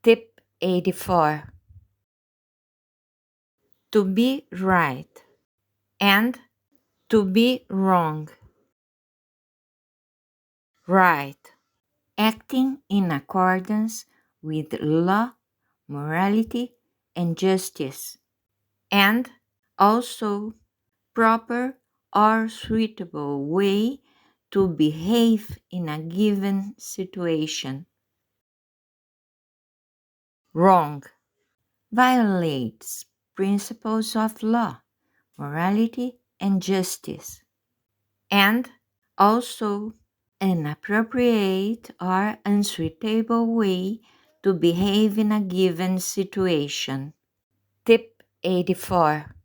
Tip 84. To be right and to be wrong. Right. Acting in accordance with law, morality, and justice, and also proper or suitable way to behave in a given situation. Wrong. Violates principles of law, morality, and justice, and also inappropriate or unsuitable way to behave in a given situation. Tip 84.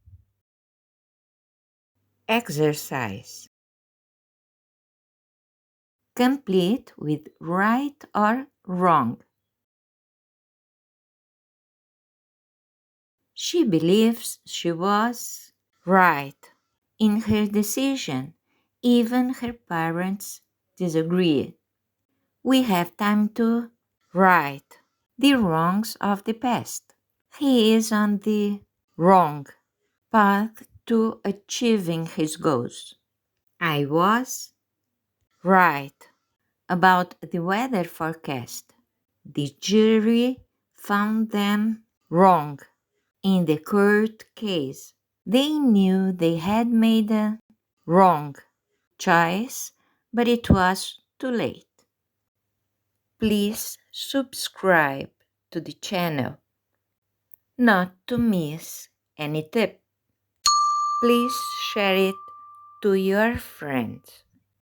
Exercise. Complete with right or wrong. She believes she was right in her decision, even her parents disagreed. We have time to right the wrongs of the past. He is on the wrong path to achieving his goals. I was right about the weather forecast. The jury found them wrong in the court case. They knew they had made a wrong choice, but it was too late. Please subscribe to the channel not to miss any tip. Please share it to your friends.